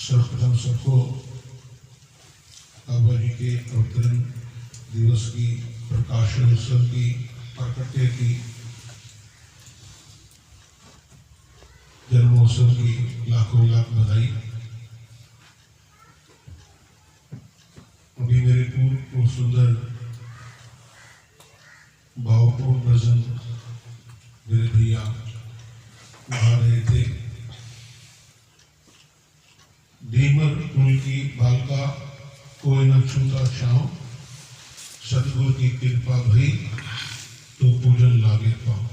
सर्वप्रथम सबको बाबा जी के अवतरण दिवस की, प्रकाशोत्सव की, प्रकट्य की, जन्मोत्सव की लाखों लाख बधाई। अभी मेरे पूर्व सुंदर भावपूर्ण भजन मेरे भैया गा रहे थे। डीमर पुल की बालका कोई न छूता छाँव, सतगुरु की कृपा भई तो पूजन लागे पाओ।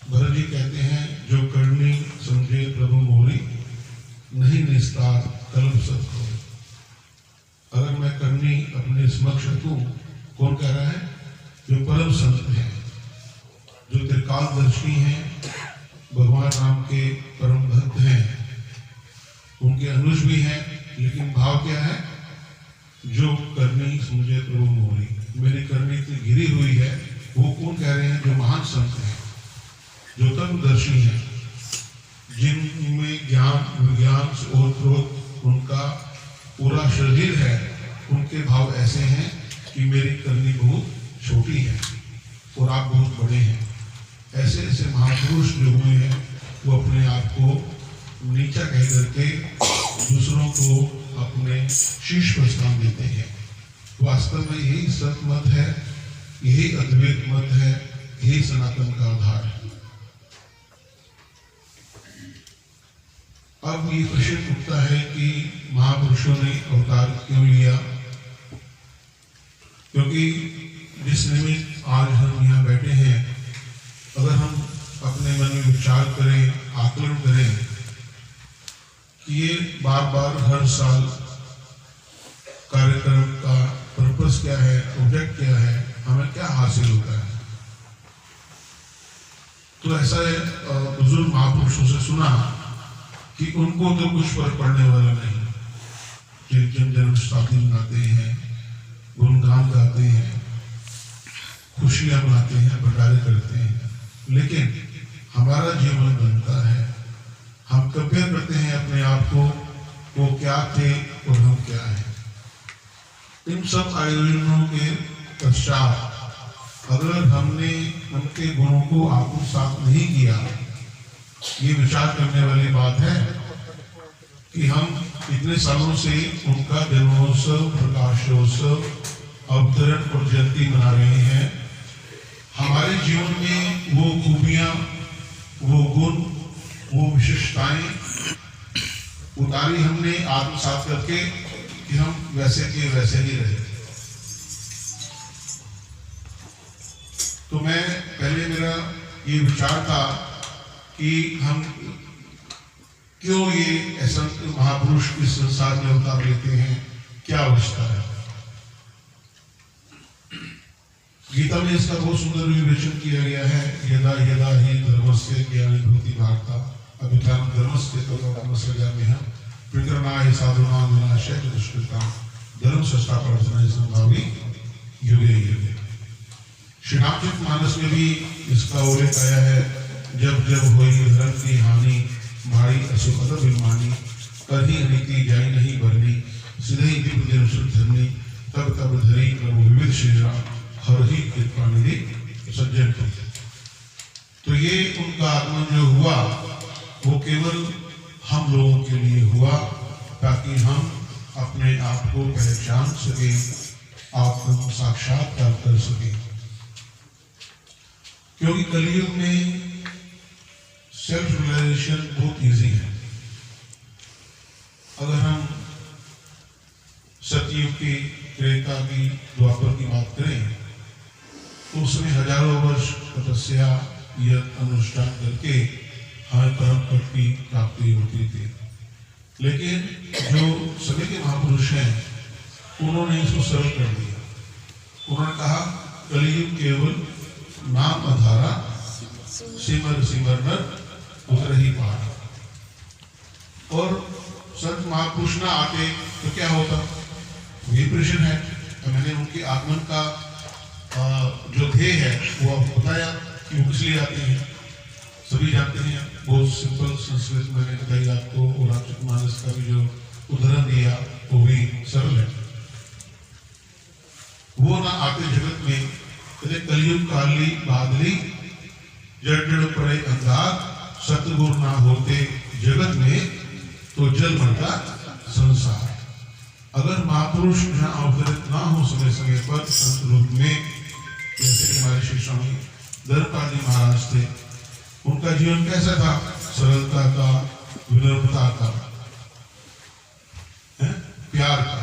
भरत जी कहते हैं, जो करनी समझे प्रभु मोरी, नहीं निस्तार कलम सत हो। अगर मैं करनी अपने समक्ष रखूं, कौन कह रहा है? जो परम संत हैं, जो त्रिकालदर्शी हैं, भगवान राम के परम भक्त हैं, उनके अनुज भी हैं। लेकिन भाव क्या है? जो करनी समझे प्रभु मोरी, मेरी करनी इतनी घिरी हुई है। वो कौन कह रहे हैं? जो महान संत हैं, जो तत्वदर्शी हैं, जिनमें ज्ञान विज्ञान से ओतप्रोत उनका पूरा शरीर है। उनके भाव ऐसे हैं कि मेरी करनी बहुत छोटी है और आप बहुत बड़े हैं। ऐसे ऐसे महापुरुष जो हुए हैं, वो अपने आप को नीचा कह करके दूसरों को अपने शीर्ष पर स्थान देते हैं। वास्तव में यही सत्य मत है, यही अद्वैत मत है, यही सनातन का आधार है। अब ये प्रश्न उठता है कि महापुरुषों ने अवतार क्यों लिया? क्योंकि जिस निमित्त आज हम यहाँ बैठे हैं, अगर हम अपने मन में विचार करें, आकलन करें कि ये बार बार हर साल कार्यक्रम का पर्पस क्या है, प्रोजेक्ट क्या है, हमें क्या हासिल होता है, तो ऐसा बुजुर्ग महापुरुषों से सुना कि उनको तो कुछ फर्क पड़ने वाला नहीं। जन्म शताब्दी मनाते हैं, गुणगान गाते हैं, खुशियां मनाते हैं, भंडारे करते हैं, लेकिन हमारा जीवन बनता है, हम कंपेयर करते हैं अपने आप को, वो क्या थे और हम क्या हैं। इन सब आयोजनों के पश्चात अगर हमने उनके गुणों को आत्मसात नहीं किया, ये विचार करने वाली बात है कि हम इतने सालों से उनका जन्मोत्सव, प्रकाशोत्सव, अवतरण और जयंती मना रहे हैं। हमारे जीवन में वो खूबियां, वो गुण, वो विशेषताएं उतारी हमने आत्मसात करके कि हम वैसे के वैसे ही रहे। तो मैं पहले मेरा ये विचार था कि हम क्यों ये ऐसा महापुरुष इस संसार में अवतार लेते हैं, क्या अवस्था है। गीता में इसका बहुत सुंदर विवेचन किया गया है। यदा यदा ही धर्मस्य ज्ञानीभूति वार्ता अभिधान धर्मस्य तत्त्वस्य ज्ञानेन प्रकरणाय साधुनां विनाशाय च दुष्कृतां धर्म संस्थापनाय संभावी युगे युगे। श्री रामचरितमानस में भी इसका उल्लेख आया है। जब जब हुई धर्म की हानि, भारी असुख अभिमानी, करही रीति जाई नहीं बरनी, सिधई दिव्य जन धरनी, तब तब धरी प्रभु विविध श्री राम, हर ही कृपा निधि सज्जन की। तो ये उनका आगमन जो हुआ, वो केवल हम लोगों के लिए हुआ, ताकि हम अपने आप को पहचान सके, आत्म साक्षात्कार कर सके। क्योंकि कलयुग में सेल्फ रियलाइजेशन बहुत इजी है। अगर हम सतयुग की, त्रेता की, द्वापर की बात करें, तो उसमें हजारों वर्ष तपस्या या अनुष्ठान करके हमें परम पद की प्राप्ति होती थी। लेकिन जो समय के महापुरुष हैं, उन्होंने इसको सरल कर दिया। उन्होंने कहा, कलयुग केवल नाम आधारा, सिमर सिमर नर उतर ही पार। और संत महापुरुष ना आते तो क्या होता? ये प्रश्न है। तो मैंने उनके आगमन का जो ध्येय है वो आपको बताया कि वो किस लिए आते हैं। सभी जानते हैं, बहुत सिंपल संस्कृत मैंने बताई आपको, और रामचरितमानस का भी जो उदाहरण दिया वो भी सरल है। वो ना आते जगत में कहते कलयुग काली बादली, जड़ जड़ पड़े अंधार, सतगुरु ना होते जगत में तो जल मरता संसार। अगर महापुरुष यहाँ अवतरित ना हो समय समय पर संत रूप में, जैसे कि हमारे श्री स्वामी धर्मपाल जी महाराज थे, उनका जीवन कैसा था? सरलता का, विनम्रता का, प्यार का,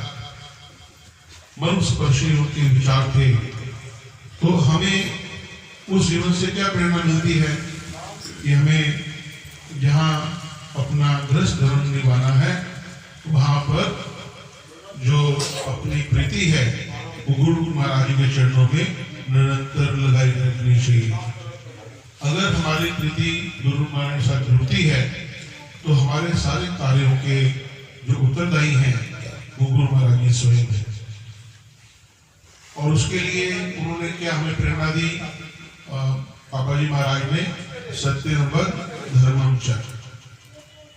मर्मस्पर्शी उनके विचार थे। तो हमें उस जीवन से क्या प्रेरणा मिलती है कि हमें जहाँ अपना गृहस्थ धर्म निभाना है वहां पर जो अपनी प्रीति है वो गुरु महाराज के चरणों में निरंतर लगाई रखनी चाहिए। अगर हमारी प्रीति गुरु महाराज के साथ जुड़ती है तो हमारे सारे कार्यों के जो उत्तरदायी हैं वो गुरु महाराज जी स्वयं है। और उसके लिए उन्होंने क्या हमें प्रेरणा दी? पापा जी महाराज ने सत्यम वद धर्मम च,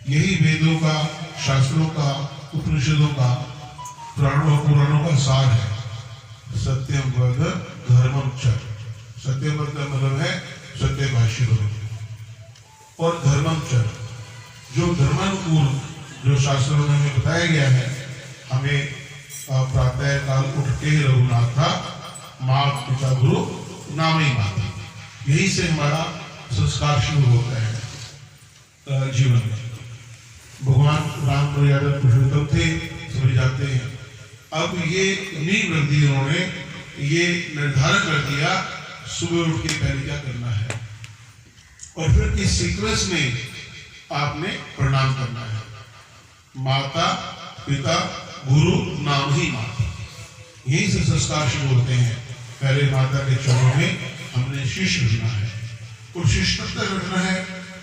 यही वेदों का, शास्त्रों का, उपनिषदों का, पुराणों का सार है। सत्यम वद धर्मम च, सत्यम वद का मतलब है सत्य भाष्य करो, और धर्मम च, जो धर्मानुकूल जो शास्त्रों में हमें बताया गया है, हमें प्रातः काल उठ के रघुनाथा माता पिता गुरु नाम ही माता, यही से हमारा संस्कार शुरू होता है जीवन में। भगवान राम मर्यादा पुरुषोत्तम थे, सभी जानते हैं। अब ये नींव रख दी उन्होंने, ये निर्धारण कर दिया सुबह उठ के पहले क्या करना है, और फिर इस सीक्वेंस में आपने प्रणाम करना है। माता पिता गुरु नाम ही माता, यही से संस्कार शुरू होते हैं। पहले माता के चरणों में हमने शीश रखना है, और शीश तब तक रखना है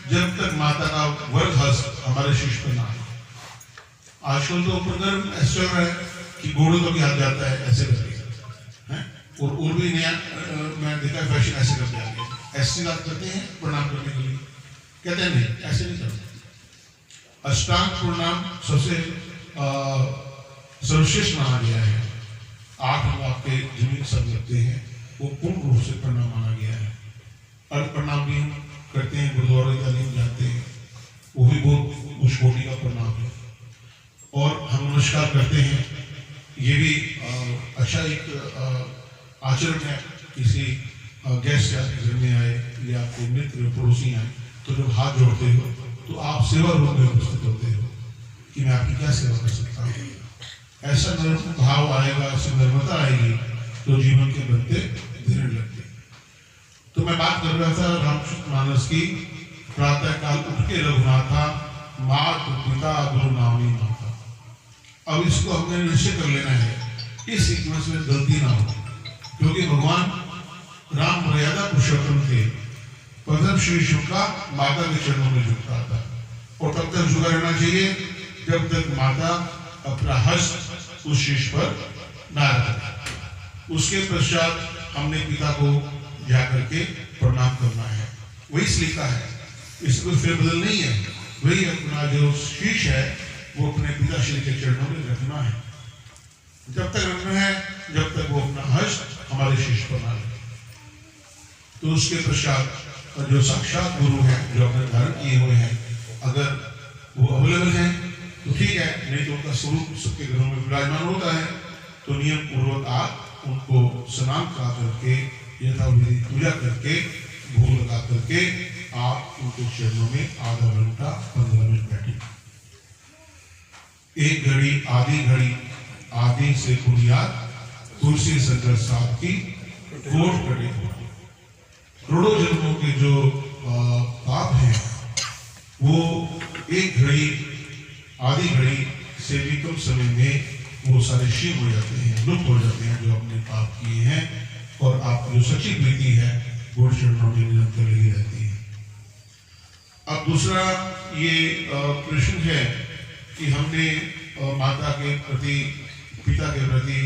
जब तक माता का वर्ग हस्त हमारे शीश पर ना हो। आजकल तो प्रकरण ऐसा चल रहा है कि घोड़ों तो हाथ जाता है ऐसे करके, और भी नया मैं देखा फैशन ऐसे करके आ गया, ऐसे बात करते हैं प्रणाम करने के लिए, कहते हैं नहीं ऐसे नहीं करते। अष्टांग प्रणाम सबसे सर्वश्रेष्ठ माना गया है। 8 अंग आपके जमीन सब लगते हैं, वो पूर्ण रूप से प्रणाम माना गया है। अर्ध प्रणाम भी हम करते हैं, गुरुद्वारा तालीम जाते हैं, वो भी बहुत उच्च कोटि का प्रणाम है। और हम नमस्कार करते हैं, ये भी अच्छा एक आचरण है। किसी गेस्ट आपके घर में आए या आपके मित्र पड़ोसी आए तो जब हाथ जोड़ते हो तो आप सेवा रूप में उपस्थित होते हो कि मैं आपकी क्या सेवा कर सकता हूँ। ऐसा भाव आएगा, ऐसी निर्मता आएगी तो जीवन के बनते धीरे लगते। तो मैं बात कर रहा था रामचरितमानस की, प्रातः काल उठ के रघुनाथा माता पिता गुरु नामी माता। अब इसको हमने निश्चय कर लेना है, इस सीक्वेंस में गलती ना हो, क्योंकि भगवान राम मर्यादा पुरुषोत्तम थे। प्रथम श्री शिव का माता के चरणों में झुकता था, और तब तक झुका रहना चाहिए जब तक माता अपना हस्त उस शीश पर ना रखे। उसके पश्चात हमने पिता को जाकर के प्रणाम करना है। वही लिखा है, इसको फेरबदल नहीं है। वही अपना जो शीश है वो अपने पिताश्री के चरणों में रखना है। जब तक रखना है जब तक वो अपना हस्त हमारे शीश पर ना रखे। तो उसके पश्चात जो साक्षात गुरु हैं, जो अपने धारण किए हुए हैं, अगर वो अवेलेबल हैं तो ठीक है, नहीं तो उनका स्वरूप सबके घरों में विराजमान होता है तो नियम पूर्वक आप उनको स्नान करा करके यथाविधि पूजा करके भोग लगा करके आप उनके चरणों में आधा घंटा 15 मिनट बैठिए। एक घड़ी आधी घड़ी, आधी से बुनियाद तुलसी शंकर साहब की कोट कटे। करोड़ों जन्मों के जो पाप हैं वो एक घड़ी आधी घड़ी से भी कम समय में वो सारे क्षीण हो जाते हैं, लुप्त हो जाते हैं जो अपने पाप किए हैं, और आपकी जो सच्ची प्रीति है गुरु चरणों में निरंतर लगी रहती है। अब दूसरा ये प्रश्न है कि हमने माता के प्रति, पिता के प्रति,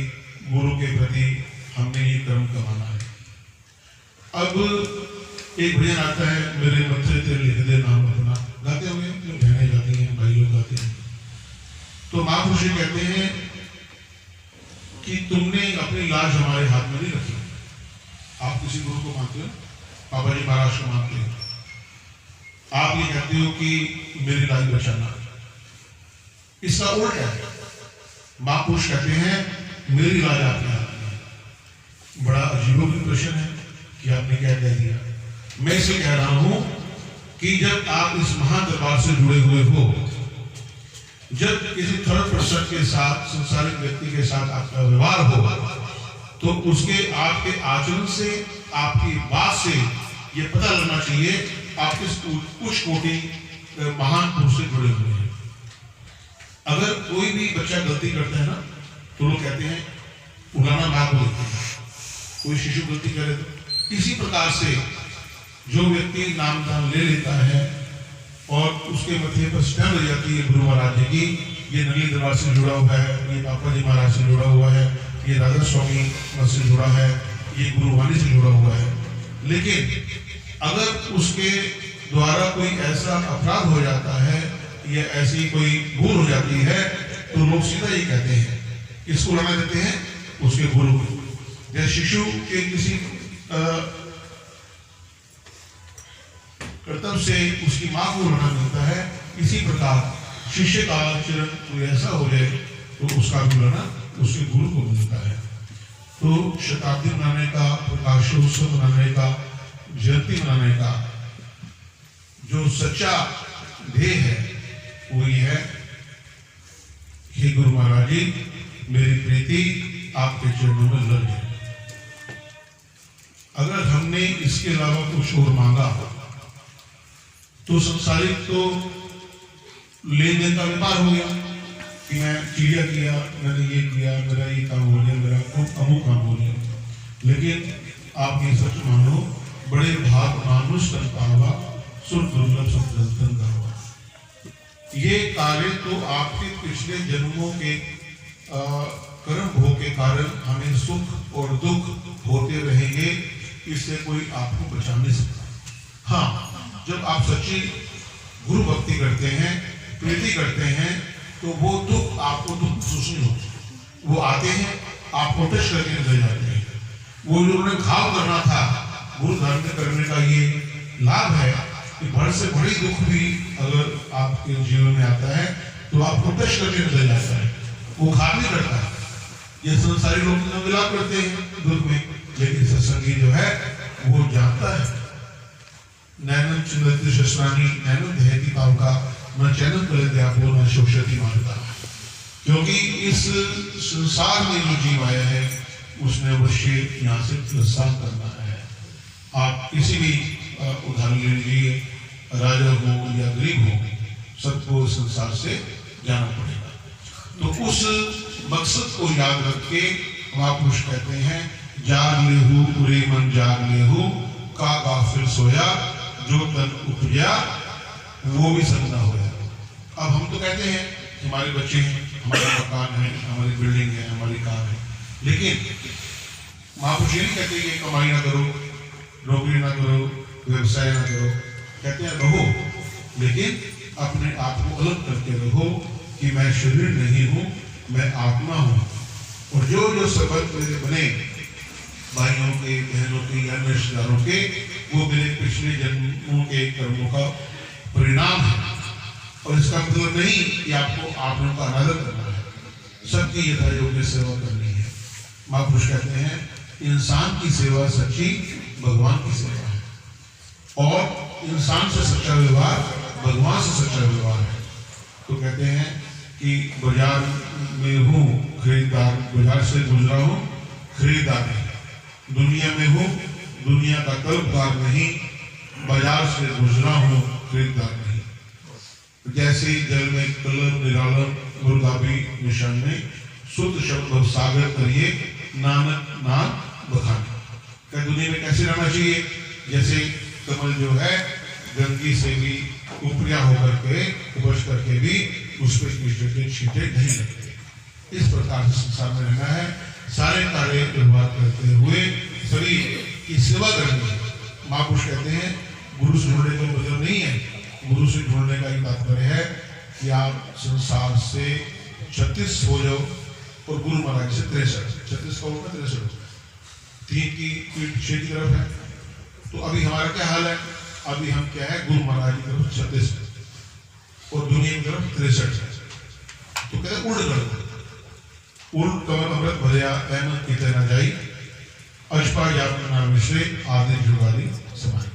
गुरु के प्रति हमने ये कर्म कमाना है। अब एक भजन आता है, मेरे मत्थे ते लिख दे नाम अपना, गाते होंगे जो बहनें गाती हैं, भाई लोग गाते हैं। तो महापुरुष कहते हैं कि तुमने अपनी लाज हमारे हाथ में नहीं रखी। आप किसी गुरु को मानते हो, बाबा जी महाराज को मानते हो, आप ये कहते हो कि मेरी लाज बचाना। इसका उल्टा है, महापुरुष कहते हैं मेरी लाज आपके हाथ में। बड़ा अजीब प्रश्न है कि आपने क्या कह दिया। मैं इसे कह रहा हूं कि जब आप इस महादरबार से जुड़े हुए हो, जब किसी थर्ड पर्सन के साथ, संसारिक व्यक्ति के साथ आपका व्यवहार हो, तो उसके आपके आचरण से, आपकी बात से ये पता लगना चाहिए आप किस उच्च कोटि महान पुरुष से जुड़े हुए हैं। अगर कोई भी बच्चा गलती करता है ना, तो लोग कहते हैं उड़ाना भाग बोलते हैं। कोई शिशु गलती करे तो इसी प्रकार से जो व्यक्ति नाम दान ले लेता है और उसके मथे पर स्टैम्प लग जाती है गुरु महाराज जी की, ये नली दरबार से जुड़ा हुआ है, ये पापा जी महाराज से जुड़ा हुआ है, ये राधा स्वामी मठ से जुड़ा है, ये गुरुवाणी से जुड़ा हुआ है। लेकिन अगर उसके द्वारा कोई ऐसा अपराध हो जाता है या ऐसी कोई भूल हो जाती है, तो लोग सीधा ये कहते हैं, इसको लाना देते हैं उसके गुरु को। जैसे शिशु के किसी कर्तव्य से उसकी मां को लाना मिलता है, इसी प्रकार शिष्य का आचरण कोई ऐसा हो जाए तो उसका भी लाना उसके गुरु को मिलता है। तो शताब्दी मनाने का, प्रकाशोत्सव मनाने का, जयंती मनाने का जो सच्चा ध्येय है वो ये है, हे गुरु महाराज जी, मेरी प्रीति आपके चरणों में लग जाए। अगर हमने इसके अलावा कुछ और मांगा तो संसारिक तो लेन देन का व्यापार हो गया कि मैं चिड़िया किया, मैंने ये किया, मेरा ये काम हो गया, मेरा अमुक काम हो गया। लेकिन आप ये सच मानो, बड़े भाग मानुष तन पावा, सुर दुर्लभ सब का हुआ। ये कार्य तो आपके पिछले जन्मों के कर्म भोग के कारण हमें सुख और दुख होते रहेंगे, इससे कोई आपको बचा नहीं सकता। हाँ, जब आप सच्ची गुरु भक्ति करते हैं, प्रीति करते हैं, तो वो दुख आपको दुख महसूस नहीं होते, वो आते हैं, आपको टच करके निकल जाते हैं। वो जो उन्हें घाव करना था, गुरु धारण करने का ये लाभ है कि बड़े से बड़ी दुख भी अगर आपके जीवन में आता है तो आपको टच करके निकल जाता है, वो घाव नहीं करता है। ये संसारी लोग विलाप करते हैं दुख में, लेकिन सत्संगी जो है वो जानता है। नैनम चिंतित शस्त्राणी नैनम देहती पावका, न चैनम करे आपको न शोषती मानता। क्योंकि इस संसार में जो जीव आया है उसने अवश्य यहाँ से प्रस्थान करना है। आप किसी भी उदाहरण ले लीजिए, राजा हो या गरीब हो, सबको संसार से जाना पड़ेगा। तो उस मकसद को याद रख के महापुरुष कहते हैं, जाग लेहू पूरे मन जाग लेहू, का गाफिल सोया, जो तन उपजा वो भी सपना हो गया। अब हम तो कहते हैं हमारे बच्चे हैं, हमारा मकान है, हमारी बिल्डिंग है, हमारी कार है, लेकिन महापुरुष नहीं कहते कि कमाई ना करो, नौकरी ना करो, व्यवसाय ना करो। कहते हैं रहो, लेकिन अपने आप को अलग करके रहो कि मैं शरीर नहीं हूँ, मैं आत्मा हूँ। और जो जो संबंध मेरे बने भाइयों के, बहनों के या रिश्तेदारों के, वो मेरे पिछले जन्मों के कर्मों का परिणाम है। और इसका मतलब नहीं कि आपको आप लोगों का अनादर करना है, सबकी यथा योग्य सेवा करनी है। महापुरुष कहते हैं इंसान की सेवा सच्ची भगवान की सेवा है, और इंसान से सच्चा व्यवहार भगवान से सच्चा व्यवहार है। तो कहते हैं कि बाजार में हूँ खरीदार, बाजार से गुजरा हूँ खरीदार नहीं, दुनिया में हूँ दुनिया का तलबगार नहीं, बाजार से गुजरा हूँ खरीदार नहीं। जैसे जल में कलम निरालम गुरगाबी निशान में शुद्ध शब्द सागर करिए, नानक नाम बखाने। क्या दुनिया में कैसे रहना चाहिए? जैसे कमल जो है गंगी से भी उपरिया होकर के उपज करके भी उस पर छींटे नहीं लगते। इस प्रकार से संसार में रहना है, सारे कार्य व्यवहार करते हुए शरीर की सेवा करनी है। महापुरुष कहते हैं गुरु से जुड़ने का मतलब नहीं है, गुरु से जुड़ने का एक तात्पर्य है कि आप संसार से 36 हो जाओ और गुरु महाराज से 63, 36 का होगा 63, 3 की पीठ 6 की तरफ है। तो अभी हमारा क्या हाल है, अभी हम क्या है गुरु महाराज की तरफ 36 और दुनिया की तरफ 63 है। तो कहते उल्ट कर दो, उल्ट कमल अमृत भरया अहमद की तरह जाई, अजपा यातना विषय आदि जुगाली समाई।